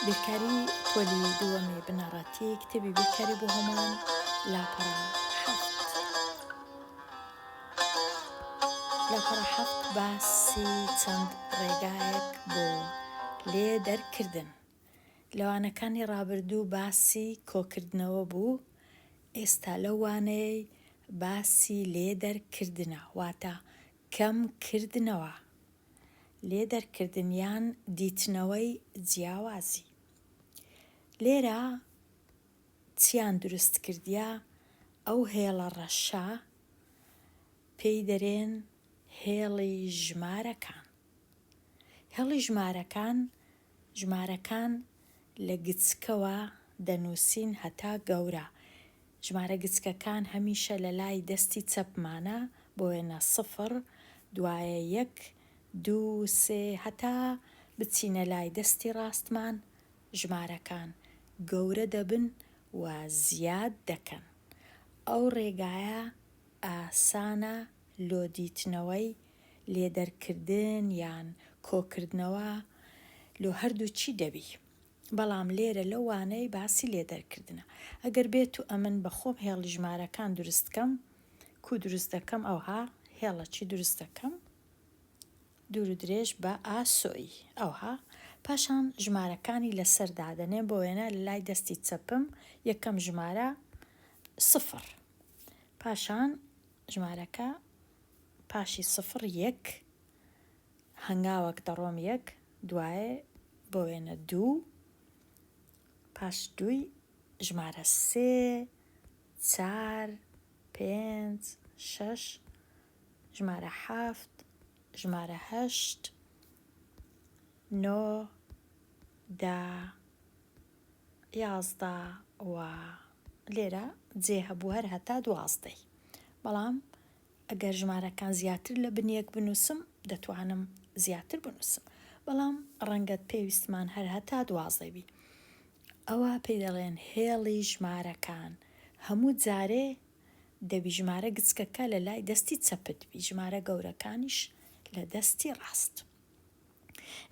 بیرکاری پۆلی دووەمی بنەڕەتی کتێبی بیرکاری بۆ هەمان لاپەڕە حەفت باسی چەند ڕێگایەک بۆ لێ دەرکردن. لەوانەکانی ڕابردوو باسی کۆکردنەوە بوو، ئێستا لەوانەیە باسی لێدەرکردنە، واتە کەمکردنەوە، لێدەرکردن یان دیتنەوەی جیاوازی. لێرە چیان دروست کردیە؟ ئەو هێڵە ڕەشە پێی دەرێن هێڵی ژمارەکان. هێڵی ژمارەکان لە گچکەوە دەنووسین هەتا گەورە. ژمارە گچکەکان هەمیشە لە لای دەستی چەپمانە، بۆ وێنە 0، دوایە 1، 2، 3 هەتا بچینە لای دەستی ڕاستمان. ژمارەکان گەورە دەبن و زیاد دەکەن. ئەو ڕێگایە ئاسانە لۆدیتنەوەی لێدەرکردن یان کۆکردنەوە لۆ هەردووچی دەبی. بەڵام لێرە لەوانەیە باسی لێدەرکردنە. ئەگەر بێت و ئەمن بەخۆم هێڵی ژمارەکان دروستکەم، دروست دەکەم ئەوها هێڵەکی دروست دەکەم دوور و درێژ بە ئاسۆی ئەوها، پاشان ژمارەکانی لەسەر دادەنێم، بۆ وێنە لە لای دەستی چەپم یەکەم ژمارە 0، پاشان ژمارەکە پاشی 0 1 هەنگاوەک دەڕۆم 1، دوایە بۆ وێنە 2، پاش 2 ژمارە 3 4 5 6 ژمارە 7 ژمارە 8 9 10 11 و لێرە جێ هەبوو هەر هەتا 12. بەڵام ئەگەر ژمارەکان زیاتر لە بنیەک بنووسم دەتوانم زیاتر بنووسم، بەڵام ڕەنگەت پێویستمان هەر هەتا 12 بی. ئەوە پێی دەڵێن هێڵی ژمارەکان. هەموو جارێ دەبی ژمارە گچکەکە لە لای دەستی چەپت بی، ژمارە گەورەکانیش لە دەستی ڕاست.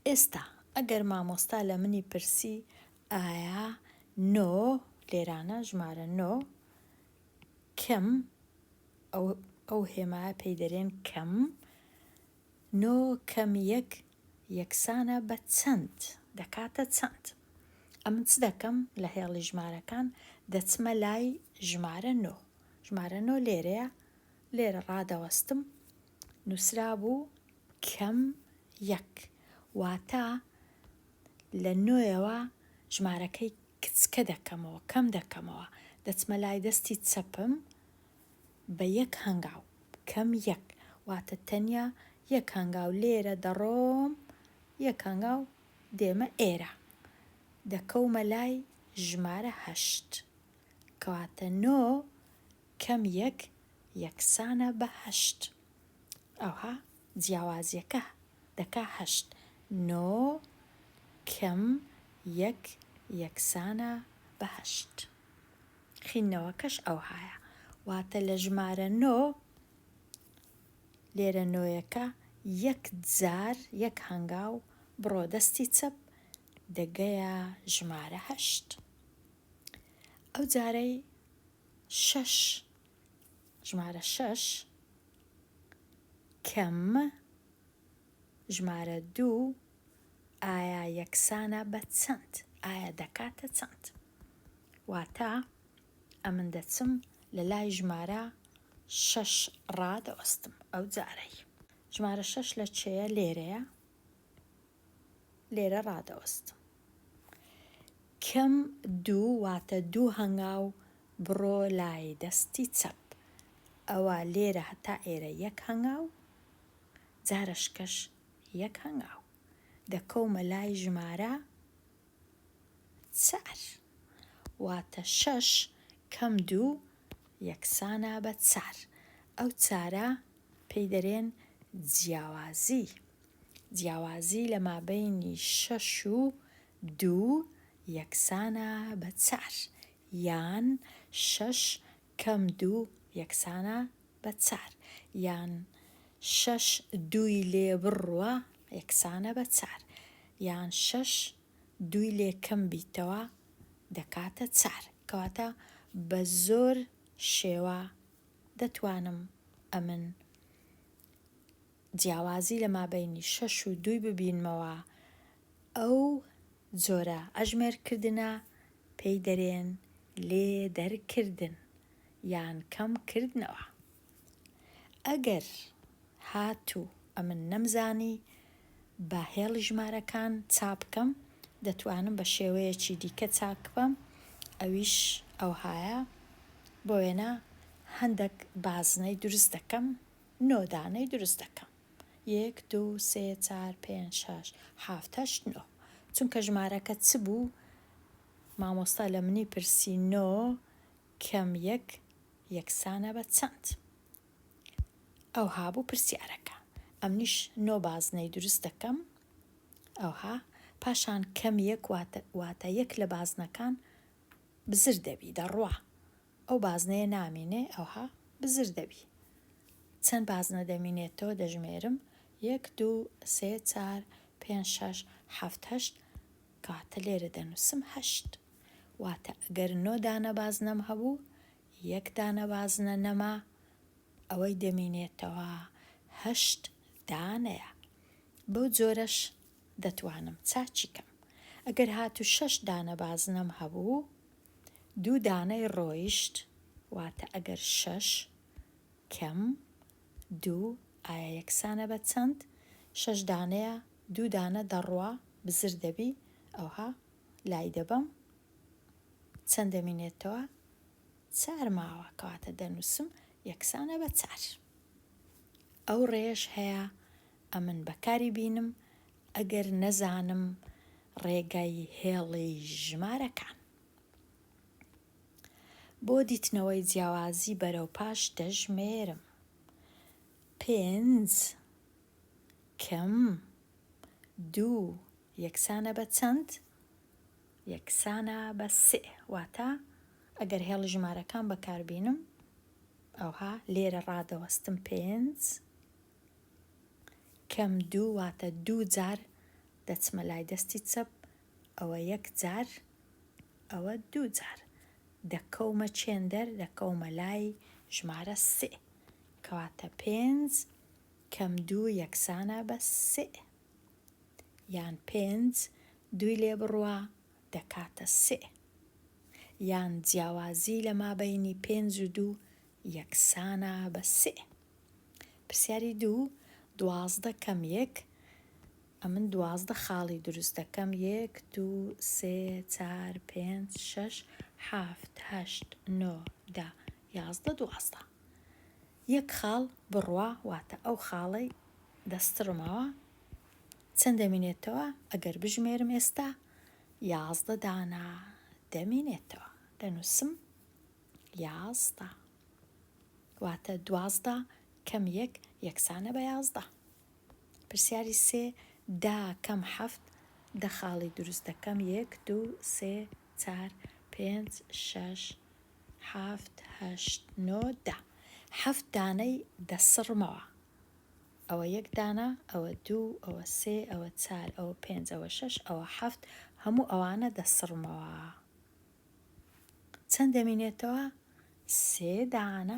ئێستا ئەگەر مامۆستا لە منی پرسی ئایا 9 لێرانە ژمارە 9 کەم، ئەو هێمایە پێی دەرێن کەم، 9 کەم 1 یەکسانە بە چەند، دەکاتە چەند. ئەمن چ دەکەم لە هێڵی ژمارەکان؟ دەچمە لای ژمارە 9. ژمارە 9 لێرەیە، لێرە ڕادەوەستم، نووسرا بوو کەم 1، واتە لە 9ەوە ژمارەکەی کچکە دەکەمەوە، کەم دەکەمەوە، دەچمە لای دەستی چەپم بە 1 هەنگاو، کەم 1، واتە تەنیا 1 هەنگاو لێرە دەڕۆم، 1 هەنگاو دێمە ئێرە، دەکەومە لای ژمارە 8، کەواتە 9 کەم 1 یەکسانە بە 8. ئەوها جیاوازیەکە دەکا 8. 9 کەم 1 یەکسانە بە 8. خینەوەکەش ئەوهایە، واتە لە ژمارە 9 لێرە 9یەکە 1 جار 1 هەنگاو بڕۆ دەستی چەپ دەگەیە ژمارە 8. ئەو جارەی 6 ژمارە 6 کەم ژمارە 2 ئایا یەکسانە بە چەند؟ ئایا دەکاتە چەند؟ واتە ئەمن دەچم لە لای ژمارە 6 ڕادەوەستم. ئەو جارەی ژمارە 6 لە چێە؟ لێرەیە، لێرە ڕادەوەستم. کەم 2 واتە 2 هەنگاو بڕۆ لای دەستی چەپ، ئەوە لێرە هەتا ئێرە 1 هەنگاو، جارشکەش 1 هەنگاو، دەکەومە لای ژمارە 4، واتە 6 کەم 2 یەکسانە بە 4. ئەو 4ە پێی دەرێن جیاوازی. جیاوازی لە مابەینی 6 و 2 یەکسانە بە 4، یان 6 کەم 2 یەکسانە بە 4، یان 6 2 لێ بڕوە یەکسانە بە 4، یان 6 دوی لێ کەم بیتەوە دەکاتە 4 کەواتە بە زۆر شێوە دەتوانم ئەمن جیاوازی لە مابەینی 6 و 2 ببینمەوە. ئەو جۆرە ئەژمێرکردنە پێی دەرێن لێ دەرکردن یان کەمکردنەوە. ئەگەر هاتوو ئەمن نەمزانی بە هێڵی ژمارەکان چاپ بکەم دەتوانم بە شێوەیەکی دیکە چاپ بکەم، ئەویش ئەوهایە بۆ وێنە هەندێک بازنەی دروست دەکەم، 9 دانەی دروست دەکەم. 1 2 3 4 5 6 7 8 9 چونکە ژمارەکە چ بوو مامۆستا لە منی پرسی 9 کەم 1 یەکسانە بە چەند؟ ئەوها بوو پرسیارەکە. ئەمنیش 9 بازنەی دروست دەکەم، ئەوها پاشان کەم 1 واتە 1 لە بازنەکان بزر دەبی دەڕوا، ئەو بازنەیە نامێنێ ئەوها بزر دەبی. چەند بازنە دەمێنێتەوە دەژمێرم 1 2 3 4 5 6 7 8 کاتە لێرە دەنووسم 8 واتە ئەگەر 9 دانە بازنەم هەبوو 1 دانە بازنە نەما ئەوەی دەمێنێتەوە 8 دانەیە. بەو جۆرەش دەتوانم چاچی کەم. ئەگەر هاتوو 6 دانە بازنەم هەبوو 2 دانەی ڕۆیشت واتە ئەگەر 6 کەم 2 ئایا یەکسانە بە چەند؟ 6 دانەیە 2 دانە دەڕوا بزر دەبی ئەوها لای دەبەم چەند دەمێنێتەوە 4 ماوە کەواتە دەنووسم یەکسانە بە 4. ئەو ڕێژ هەیە ئەمن بەکاری بینم ئەگەر نەزانم ڕێگای هێڵی ژمارەکان. بۆ دیتنەوەی جیاوازی بەرەو پاش دەژمێرم 5 کەم 2 یەکسانە بە چەند؟ یەکسانە بە 3 واتە ئەگەر هێڵی ژمارەکان بەکاربینم ئەوها لێرە ڕادەوەستم 5 کەم 2 واتە 2 جار دەچمە لای دەستی چەپ ئەوە 1 جار ئەوە 2 جار دەکەومە چێندەر دەکەومە لای ژمارە 3 کەواتە 5 کەم 2 یەکسانە بە 3 یان 5 2 لێ بڕوا دەکاتە 3 یان جیاوازی لە مابەینی 5 و 2 یەکسانە بە 3. پرسیاری 2 12 کەم 1 ئەمن 12 خاڵی دروست دەکەم 1 2 3 4 5 6 7 8 9 10 11 12 1 خاڵ بڕوا واتە ئەو خاڵی دەستڕمەوە چەند دەمێنێتەوە ئەگەر بژمێرم ئێستا 11 دانە دەمێنێتەوە دەنووسم 11 واتە 12 کەم 1 یەکسانە بە 11. پرسیاری 3 10 کەم 7 10 خاڵی دروست دەکەم 1 2 3 4 5 6 7 8 9 10 7 دانەی دەسڕمەوە ئەوە 1 دانە ئەوە 2 ئەوە 3 ئەوە 4 ئەوە 5 ئەوە 6 ئەوە 7 هەموو ئەوانە دەسڕمەوە چەند دەمێنێتەوە 3 دانە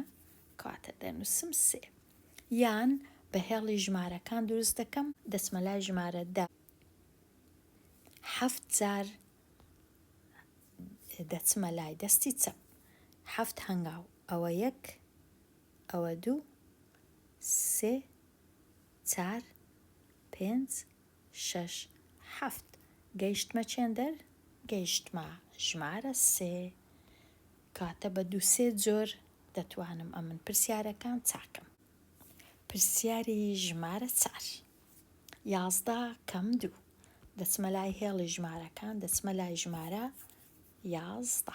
کاتە دەنووسم 3 یان بە هێڵی ژمارەکان دروست دەکەم دەچمە لای ژمارە 10 7 جار دەچمە لای دەستی چەپ 7 هەنگاو ئەوە 1 ئەوە 2 3 4 5 6 7 گەیشتمە چێندەر؟ گەیشتمە ژمارە 3 کاتە بە 2-3 جۆر دەتوانم ئەمن پرسیارەکان چاکەم. پرسیاری ژمارە 4 11 کەم 2 دەچمە لای هێڵی ژمارەکان دەچمە لای ژمارە 11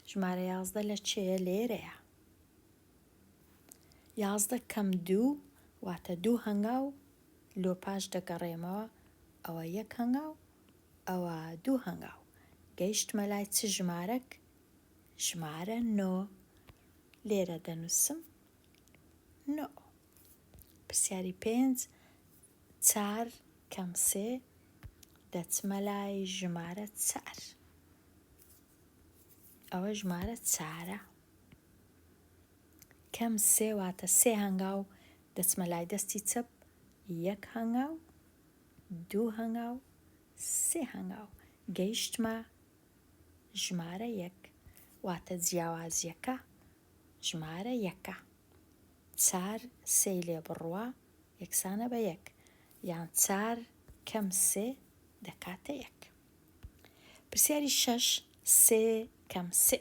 ژمارە 11 لە چێە لێرەیە 11 کەم 2 واتە 2 هەنگاو لۆ پاش دەگەڕێمەوە ئەوە 1 هەنگاو ئەوە 2 هەنگاو گەیشتمە لای چ ژمارەک؟ ژمارە 9 لێرە دەنووسم 9. پرسیاری 5 4 کەم 3 دەچمە لای ژمارە 4. ئەوە ژمارە 4. کەم 3 واتە 3 هەنگاو دەچمە لای دەستی چەپ 1 هەنگاو 2 هەنگاو 3 هەنگاو گەیشتمە ژمارە 1 واتە جیاوازیەکە ژمارە 1. 4 3 لێ بڕوا یەکسانە بە 1 یان 4 کەم 3 دەکاتە 1. پرسیاری 6 3 کەم 3.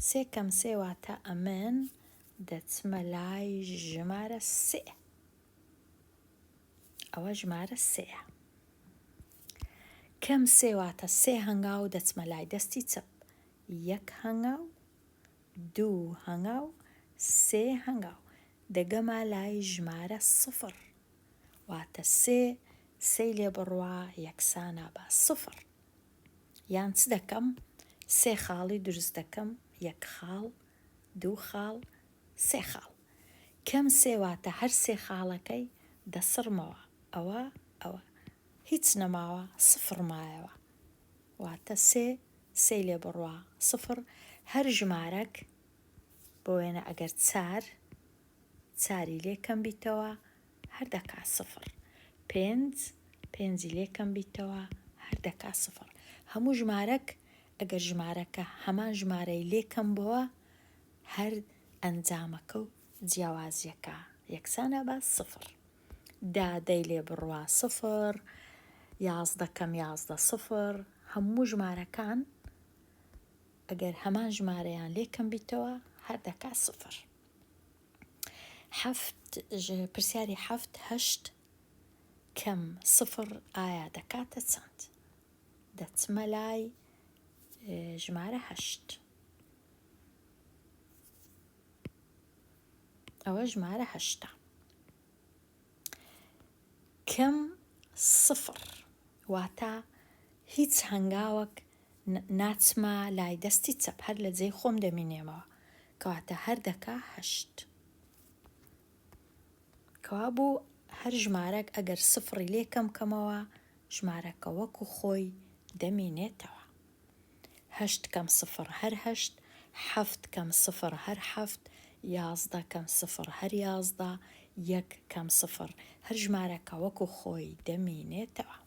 3 کەم 3 واتە ئەمن دەچمە لای ژمارە 3. ئەوە ژمارە 3. کەم 3 واتە 3 هەنگاو دەچمە لای دەستی چەپ 1 هەنگاو 2 هەنگاو 3 هەنگاو دەگەمە لای ژمارە 0 واتە 3 3 لێ بڕوا یەکسانە بە 0 یان چ دەکەم 3 خاڵی دروست دەکەم 1 خاڵ 2 خاڵ 3 خاڵ. کەم 3 واتە هەر 3 خاڵەکەی دەسڕمەوە ئەوە هیچ نەماوە 0 مایەوە واتە 3 لێ بڕوا 0. هەر ژمارەك بۆ وێنە ئەگەر 4 لێ کەم بیتەوە هەر دەکا 0. 5 لێ کەم بیتەوە هەر دەکا 0. هەموو ژمارەك ئەگەر ژمارەکە هەمان ژمارەی لێ کەم بووە هەر ئەنجامەکە و جیاوازیەکە یەکسانە بە 0. 10 لێ بڕوا 0 11 کەم 11 0. هەموو ژمارەکان ئەگەر هەمان ژمارەیان لێ کەم بیتەوە هەر دەکا 0. پرسیاری 7 کەم 0 ئایا دەکاتە چەند؟ دەچمە لای ژمارە 8. ئەوە ژمارە 8. کەم 0 واتە هیچ هەنگاوەک ناچمە لای دەستی چەپ هەر لە جێی خۆم دەمینێمەوە کەواتە هەر دەکا 8. کەوا بوو هەر ژمارەك ئەگەر 0 لێ کەمکەمەوە ژمارەکە وەکو خۆی دەمینێتەوە. 8 کەم 0 هەر 8 7 کەم 0 هەر 7 11 کەم 0 هەر 11 1 کەم 0 هەر ژمارەکە وەکو خۆی دەمینێتەوە.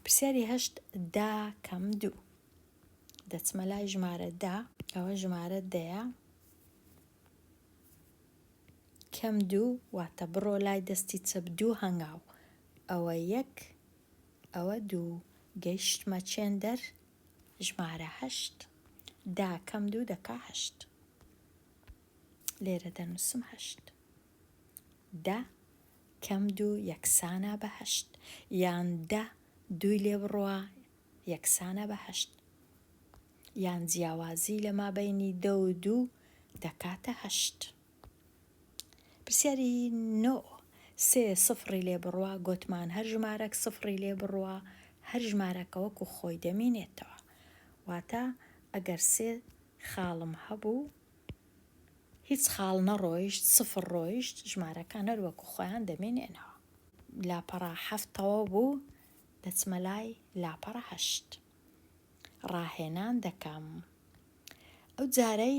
پرسیاری 8 10 کەم 2. دەچمە لای ژمارە 10 ئەوە ژمارە 10 کەم 2 واتە بڕۆ لای دەستی چەپ 2 هەنگاو ئەوە 1 ئەوە 2 گەیشتمە چێندەر ژمارە 8. 10 کەم 2 دەکا 8. لێرە دەنووسم 8. 10 کەم 2 یەکسانە بە 8 یان 10 2 لێ بڕوا یەکسانە بە 8 یان جیاوازی لە مابەینی 10 و 2 دەکاتە 8. پرسیاری 9 3 0 لێ بڕوا گوتمان هەر ژمارەك 0 لێ بڕوا هەر ژمارەکە وەکو خۆی دەمینێتەوە واتە ئەگەر 3 خاڵم هەبوو هیچ خاڵ نەڕۆیشت 0 ڕۆیشت ژمارەکان هەر وەکو خۆیان دەمینێنەوە. لاپەڕا 7 تەواو بوو دەچمە لای لاپەڕە 8. ڕاهێنان دەکەم. ئەو جارەی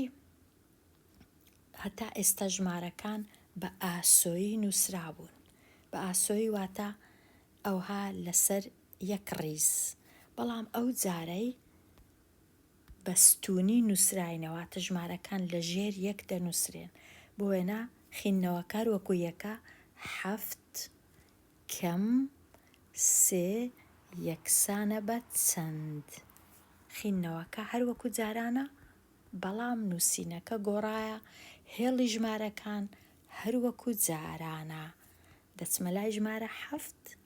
هەتا ئێستا ژمارەکان بە ئاسۆیی نووسرابوون. بە ئاسۆیی واتە ئەوها لەسەر یەک ڕیز بەڵام ئەو جارەی بە ستوونی نووسراینەواتە ژمارەکان لە ژێر یەک دەنووسرێن بۆ وێنە خینەوەکار وەکو یەکە 7 کەم 3 یەکسانە بە چەند. خینەوەکە هەر وەکو جارانە بەڵام نووسینەکە گۆڕایە هێڵی ژمارەکان هەر وەکو جارانە. دەچمە لای ژمارە 7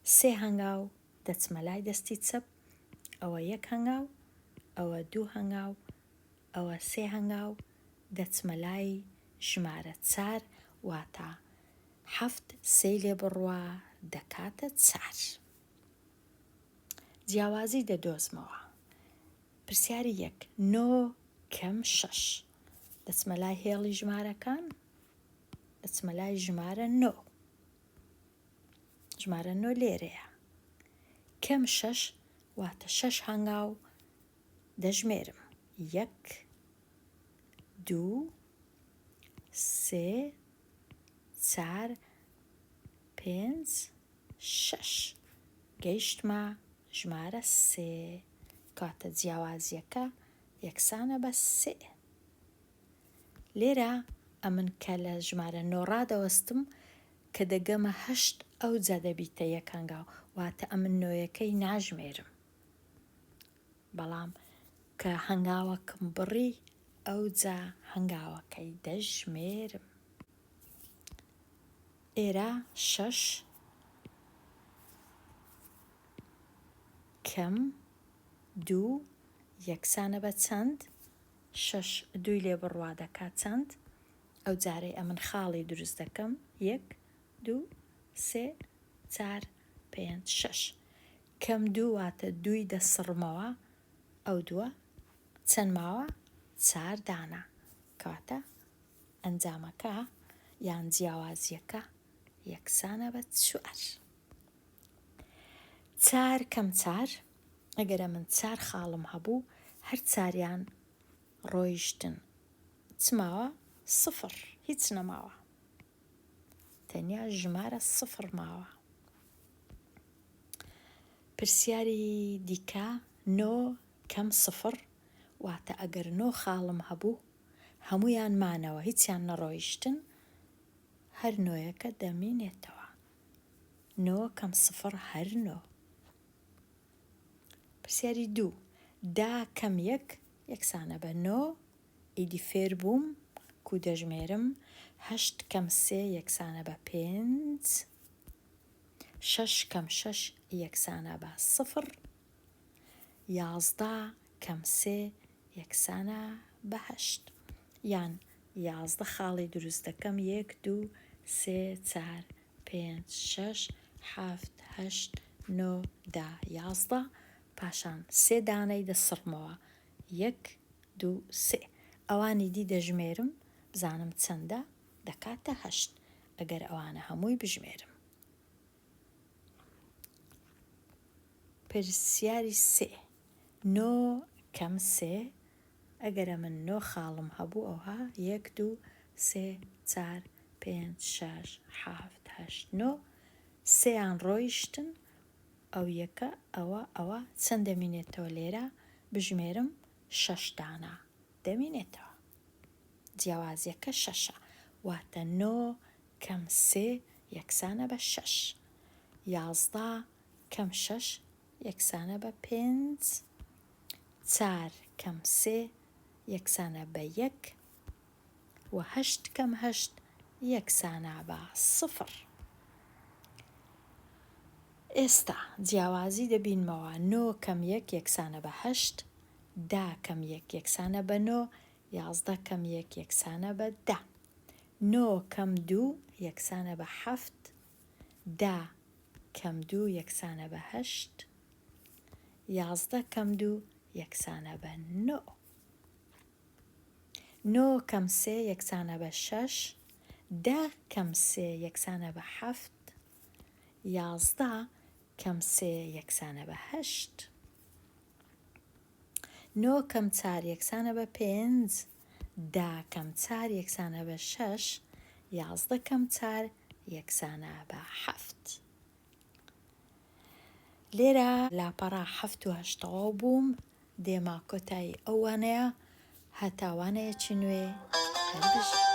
3 هەنگاو دەچمە لای دەستی چەپ ئەوە 1 هەنگاو ئەوە 2 هەنگاو ئەوە 3 هەنگاو دەچمە لای ژمارە 4 واتە 7 3 لێ بڕوا دەکاتە 4. جیاوازی دەدۆزمەوە. پرسیاری 1 9 کەم 6. دەچمە لای هێڵی ژمارەکان دەچمە لای ژمارە 9. ژمارە 9 لێرەیە کەم شەش واتە شەش هەنگاو دەژمێرم. 1 2 3 4 5 6 گەیشتمە ژمارە 3 کاتە جیاوازیەکە یەکسانە بە 3. لێرە ئەمن کە لە ژمارە 9 ڕادەوەستم کە دەگەمە 8 ئەو جا دەبیتە یەک هەنگاو واتە ئەمن 9یەکەی ناژمێرم. بەڵام کە هەنگاوەکم بڕی ئەو جا هەنگاوەکەی دەژمێرم. ئێرە 6 کەم 2 یەکسانە بە چەند؟ 6 2 لێ بڕوا دەکات چەند؟ ئەو جارەی ئەمن خاڵی دروست دەکەم. 1 2 3 4 5 6 کەم 2 واتە 2 دەسڕمەوە ئەو دووە چەند ماوە؟ 4 دانە کاتە ئەنجامەکە یان جیاوازیەکە یەکسانە بە 4. 4 کەم 4 ئەگەرە من 4 خاڵم هەبوو هەر چاریان ڕۆیشتن چماوە؟ 0 هیچ نەماوە تەنیا ژمارە 0 ماوە. پرسیاری دیکە 9 کەم 0 واتە ئەگەر 9 خاڵم هەبوو هەمویان مانەوە هیچیان نەڕۆیشتن هەر 9یەکە دەمینێتەوە. 9 کەم 0 هەر 9. پرسیاری 2 10 کەم 1 یەکسانە بە 9 ئیدی فێر بووم کو دەژمێرم. 8 کەم 3 یەکسانە بە 5 6 کەم 6 یەکسانە بە 0 11 کەم 3 یەکسانە بە 8 یان 11 خاڵی دروست دەکەم. 1 2 3 4 5 6 7 8 9 10 11 پاشان 3 دانەی دەسڕمەوە. 1 2 3 ئەوانی دی دەژمێرم بزانم چەندە دەکاتە 8 ئەگەر ئەوانە هەمووی بژمێرم. پرسیاری 3 9 کەم 3 ئەگەرە من 9 خاڵم هەبوو ئەوها 1 2 3 4 5 6 7 8 9 سێیان ڕۆیشتن ئەو یەکە ئەوە چەند دەمینێتەوە لێرە بژمێرم 6 دانا دەمینێتەوە جیاوازیەکە 6 واتە 9 کەم 3 یەکسانە بە 6 11 کەم 6 یەکسانە بە 5 4 کەم 3 یەکسانە بە 1 و 8 کەم 8 یەکسانە بە 0. ئێستا جیاوازی دەبینمەوە 9 کەم 1 یەکسانە بە 8 10 کەم 1 یەکسانە بە 9 11 کەم 1 یەکسانە بە 10 9 کەم 2 یەکسانە بە 7 10 کەم 2 یەکسانە بە 8 11 کەم 2 یەکسانە بە 9 9 کەم 3 یەکسانە بە 6 10 کەم 3 یەکسانە بە 7 11 کەم 3 یەکسانە بە 8 9 کەم 4 یەکسانە بە 5 10 کەم 4 یەکسانە بە 6 11 کەم 4 یەکسانە بە 7. لێرە لاپەڕا 7 و 8 بووم دێما کۆتایی ئەوانەیە هەتاوانەیەکی نوێ هەربژێ.